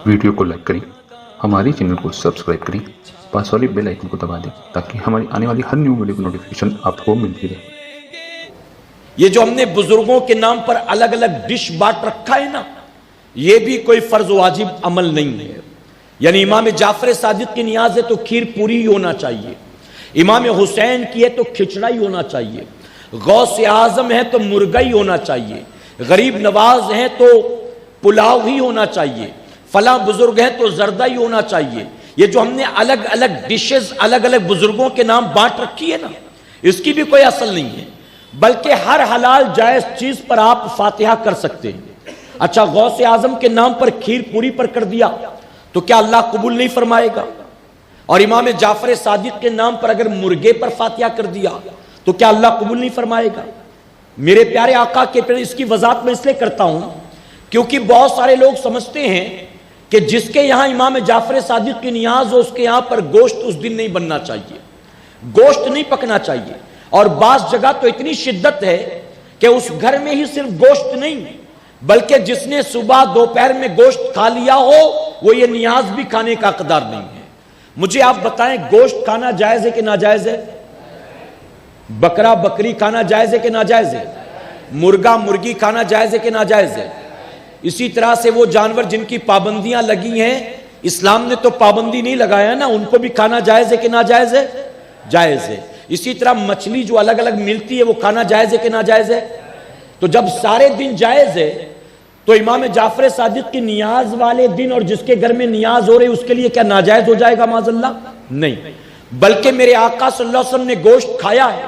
Video کو like کریں، ہمارے چینل کو سبسکرائب کریں، پاس والی بیل آئیکن کو دبا دیں تاکہ ہماری آنے والی ہر نیو ویڈیو کی نوٹیفیکیشن آپ کو ملتی رہے۔ یہ جو ہم نے بزرگوں کے نام پر الگ الگ ڈش بانٹ رکھا ہے نا، یہ بھی کوئی فرض واجب عمل نہیں ہے۔ یعنی امام جعفر صادق کی نیاز ہے تو کھیر پوری ہی ہونا چاہیے، امام حسین کی ہے تو کھچڑا ہی ہونا چاہیے، غوث اعظم ہے تو مرغا ہی ہونا چاہیے، غریب نواز ہے تو پلاؤ ہی ہونا چاہیے، فلاں بزرگ ہے تو زردہ ہی ہونا چاہیے۔ یہ جو ہم نے الگ الگ ڈشز الگ الگ بزرگوں کے نام بانٹ رکھی ہے نا، اس کی بھی کوئی اصل نہیں ہے، بلکہ ہر حلال جائز چیز پر آپ فاتحہ کر سکتے ہیں۔ اچھا، غوث اعظم کے نام پر کھیر پوری پر کر دیا تو کیا اللہ قبول نہیں فرمائے گا؟ اور امام جعفر صادق کے نام پر اگر مرغے پر فاتحہ کر دیا تو کیا اللہ قبول نہیں فرمائے گا؟ میرے پیارے آقا کے پر اس کی وضاحت میں اس لیے کرتا ہوں کیونکہ بہت سارے لوگ سمجھتے ہیں کہ جس کے یہاں امام جعفر صادق کی نیاز ہو اس کے یہاں پر گوشت اس دن نہیں بننا چاہیے، گوشت نہیں پکنا چاہیے۔ اور بعض جگہ تو اتنی شدت ہے کہ اس گھر میں ہی صرف گوشت نہیں بلکہ جس نے صبح دوپہر میں گوشت کھا لیا ہو وہ یہ نیاز بھی کھانے کا حقدار نہیں ہے۔ مجھے آپ بتائیں، گوشت کھانا جائز ہے کہ ناجائز ہے؟ بکرا بکری کھانا جائز ہے کہ ناجائز ہے؟ مرغا مرغی کھانا جائز ہے کہ ناجائز ہے؟ اسی طرح سے وہ جانور جن کی پابندیاں لگی ہیں، اسلام نے تو پابندی نہیں لگایا نا، ان کو بھی کھانا جائز ہے کہ ناجائز ہے؟ جائز ہے۔ اسی طرح مچھلی جو الگ الگ ملتی ہے وہ کھانا جائز ہے کہ ناجائز ہے؟ تو جب سارے دن جائز ہے تو امام جعفر صادق کی نیاز والے دن اور جس کے گھر میں نیاز ہو رہی اس کے لیے کیا ناجائز ہو جائے گا معاذ اللہ؟ نہیں، بلکہ میرے آقا صلی اللہ علیہ وسلم نے گوشت کھایا ہے،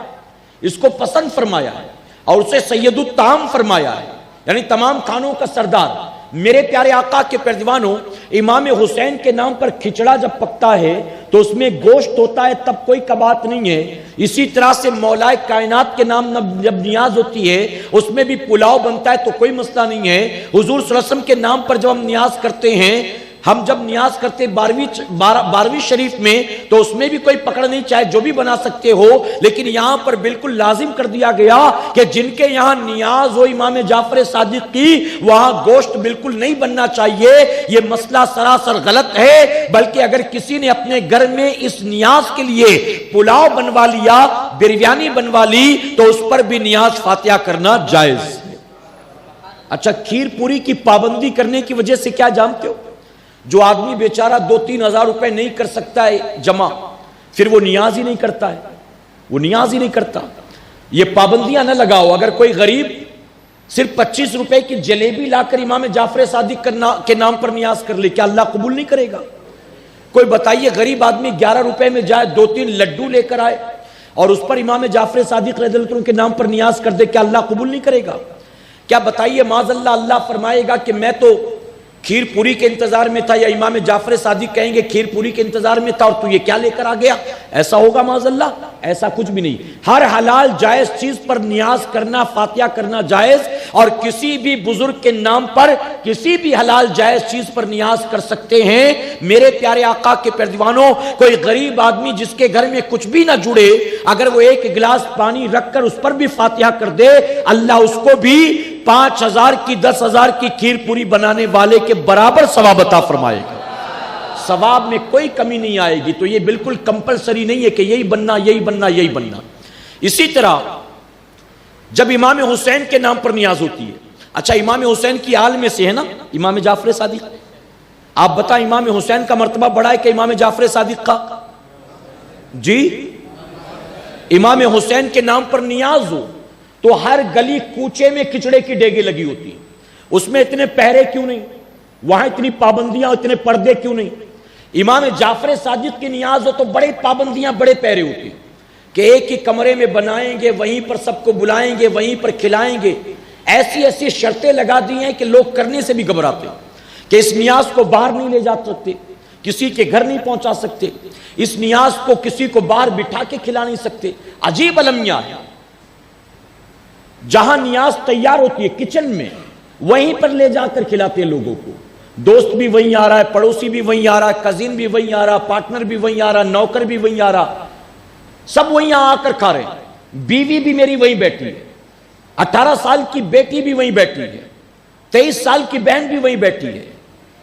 اس کو پسند فرمایا ہے اور اسے سید الطعام فرمایا ہے، یعنی تمام کھانوں کا سردار۔ میرے پیارے آقا کے پیروانوں، امام حسین کے نام پر کھچڑا جب پکتا ہے تو اس میں گوشت ہوتا ہے، تب کوئی کبات نہیں ہے۔ اسی طرح سے مولا کائنات کے نام جب نیاز ہوتی ہے اس میں بھی پلاؤ بنتا ہے تو کوئی مسئلہ نہیں ہے۔ حضور صلی اللہ علیہ وسلم کے نام پر جب ہم نیاز کرتے ہیں، ہم جب نیاز کرتے 12ویں شریف میں تو اس میں بھی کوئی پکڑ نہیں، چاہے جو بھی بنا سکتے ہو، لیکن یہاں پر بالکل لازم کر دیا گیا کہ جن کے یہاں نیاز ہو امام جعفر صادق کی وہاں گوشت بالکل نہیں بننا چاہیے۔ یہ مسئلہ سراسر غلط ہے، بلکہ اگر کسی نے اپنے گھر میں اس نیاز کے لیے پلاؤ بنوا لیا، بریانی بنوا لی تو اس پر بھی نیاز فاتحہ کرنا جائز ہے۔ اچھا، کھیر پوری کی پابندی کرنے کی وجہ سے کیا جانتے ہو؟ جو آدمی بیچارہ 2-3 ہزار روپے نہیں کر سکتا ہے جمع، پھر وہ نیاز ہی نہیں کرتا ہے، وہ نیاز ہی نہیں کرتا۔ یہ پابندیاں نہ لگاؤ۔ اگر کوئی غریب صرف 25 روپے کی جلیبی لا کر امام جعفر صادق کے نام پر نیاز کر لے، کیا اللہ قبول نہیں کرے گا؟ کوئی بتائیے، غریب آدمی 11 روپے میں جائے 2-3 لڈو لے کر آئے اور اس پر امام جعفر صادق رضی اللہ عنہ کے نام پر نیاز کر دے، کیا اللہ قبول نہیں کرے گا؟ کیا بتائیے معاذ اللہ فرمائے گا کہ میں تو کھیر پوری کے انتظار میں تھا، یا امام جعفر صادق کہیں گے کھیر پوری کے انتظار میں تھا اور تو یہ کیا لے کر آ گیا؟ ایسا ہوگا معاذ اللہ؟ ایسا کچھ بھی نہیں۔ ہر حلال جائز چیز پر نیاز کرنا، فاتحہ کرنا جائز، اور کسی بھی بزرگ کے نام پر کسی بھی حلال جائز چیز پر نیاز کر سکتے ہیں۔ میرے پیارے آقا کے پیروانوں، کوئی غریب آدمی جس کے گھر میں کچھ بھی نہ جڑے، اگر وہ ایک گلاس پانی رکھ کر اس پر بھی فاتحہ کر دے، اللہ اس کو بھی 5000 کی 10,000 کی کھیر پوری بنانے والے کے برابر ثواب عطا فرمائے گا، ثواب میں کوئی کمی نہیں آئے گی۔ تو یہ بالکل کمپلسری نہیں ہے کہ یہی بننا یہی بننا یہی بننا۔ اسی طرح جب امام حسین کے نام پر نیاز ہوتی ہے، اچھا امام حسین کی آل میں سے ہے نا امام جعفر صادق، آپ بتائیں امام حسین کا مرتبہ بڑا ہے کہ امام جعفر صادق کا؟ جی، امام حسین کے نام پر نیاز ہو تو ہر گلی کوچے میں کچڑے کی ڈیگیں لگی ہوتی ہیں، اس میں اتنے پہرے کیوں نہیں؟ وہاں اتنی پابندیاں، اتنے پردے کیوں نہیں؟ امام جعفر صادق کی نیاز ہو تو بڑے پابندیاں، بڑے پہرے ہوتے ہیں کہ ایک ہی کمرے میں بنائیں گے، وہیں پر سب کو بلائیں گے، وہیں پر کھلائیں گے۔ ایسی ایسی شرطیں لگا دی ہیں کہ لوگ کرنے سے بھی گھبراتے ہیں کہ اس نیاز کو باہر نہیں لے جا سکتے، کسی کے گھر نہیں پہنچا سکتے، اس نیاز کو کسی کو باہر بٹھا کے کھلا نہیں سکتے۔ عجیب المیہ ہے۔ جہاں نیاز تیار ہوتی ہے کچن میں، وہیں پر لے جا کر کھلاتے ہیں لوگوں کو۔ دوست بھی وہیں آ رہا ہے، پڑوسی بھی وہیں آ رہا ہے، کزن بھی وہیں آ رہا، پارٹنر بھی وہیں آ رہا، نوکر بھی وہیں آ رہا، سب وہیں آ کر کھا رہے ہیں۔ بیوی بھی میری وہیں بیٹھی ہے، 18 سال کی بیٹی بھی وہیں بیٹھی ہے، 23 سال کی بہن بھی وہیں بیٹھی ہے۔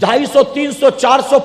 250, 300, 400,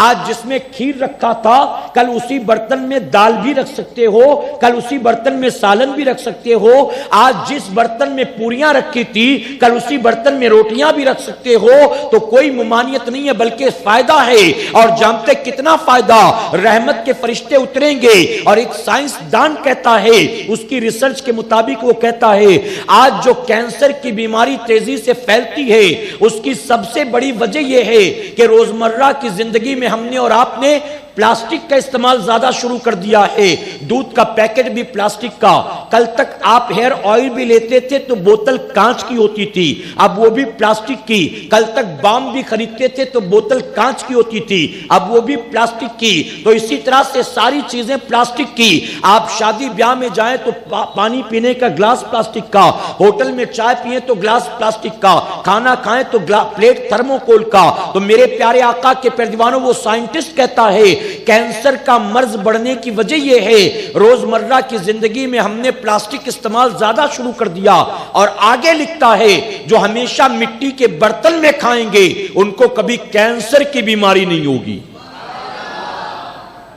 آج جس میں کھیر رکھا تھا کل اسی برتن میں دال بھی رکھ سکتے ہو, کل اسی برتن میں سالن بھی رکھ سکتے ہو. آج جس برتن میں پوریاں رکھی تھی کل اسی برتن میں روٹیاں بھی رکھ سکتے ہو. تو کوئی ممانعت نہیں ہے بلکہ فائدہ ہے. اور جانتے کتنا فائدہ؟ رحمت کے فرشتے اتریں گے. اور ایک سائنس دان کہتا ہے, اس کی ریسرچ کے مطابق وہ کہتا ہے آج جو کینسر کی بیماری تیزی سے پھیلتی ہے اس کی سب سے بڑی وجہ یہ ہے کہ روزمرہ کی زندگی میں ہم نے اور آپ نے پلاسٹک کا استعمال زیادہ شروع کر دیا ہے. دودھ کا پیکٹ بھی پلاسٹک کا. کل تک آپ ہیئر آئل بھی لیتے تھے تو بوتل کانچ کی ہوتی تھی, اب وہ بھی پلاسٹک کی. کل تک بام بھی خریدتے تھے تو بوتل کانچ کی ہوتی تھی, اب وہ بھی پلاسٹک کی. تو اسی طرح سے ساری چیزیں پلاسٹک کی. آپ شادی بیاہ میں جائیں تو پانی پینے کا گلاس پلاسٹک کا, ہوٹل میں چائے پیئیں تو گلاس پلاسٹک کا, کھانا کھائیں تو پلیٹ تھرموکول کا. تو میرے پیارے آقا کے پیروانوں, وہ سائنٹسٹ کہتا ہے کینسر کا مرض بڑھنے کی وجہ یہ ہے روزمرہ کی زندگی میں ہم نے پلاسٹک استعمال زیادہ شروع کر دیا. اور آگے لکھتا ہے جو ہمیشہ مٹی کے برتن میں کھائیں گے ان کو کبھی کینسر کی بیماری نہیں ہوگی.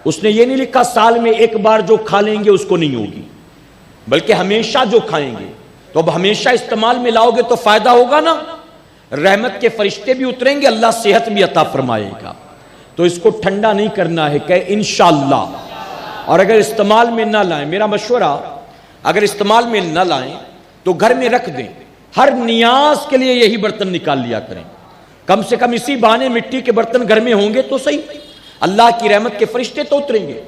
اس نے یہ نہیں لکھا سال میں ایک بار جو کھا لیں گے اس کو نہیں ہوگی, بلکہ ہمیشہ جو کھائیں گے. تو اب ہمیشہ استعمال میں لاؤ گے تو فائدہ ہوگا نا. رحمت کے فرشتے بھی اتریں گے, اللہ صحت بھی عطا فرمائے گا. تو اس کو ٹھنڈا نہیں کرنا ہے کہ انشاءاللہ. اور اگر استعمال میں نہ لائیں, میرا مشورہ, اگر استعمال میں نہ لائیں تو گھر میں رکھ دیں. ہر نیاز کے لیے یہی برتن نکال لیا کریں. کم سے کم اسی بہانے مٹی کے برتن گھر میں ہوں گے تو صحیح. اللہ کی رحمت کے فرشتے تو اتریں گے.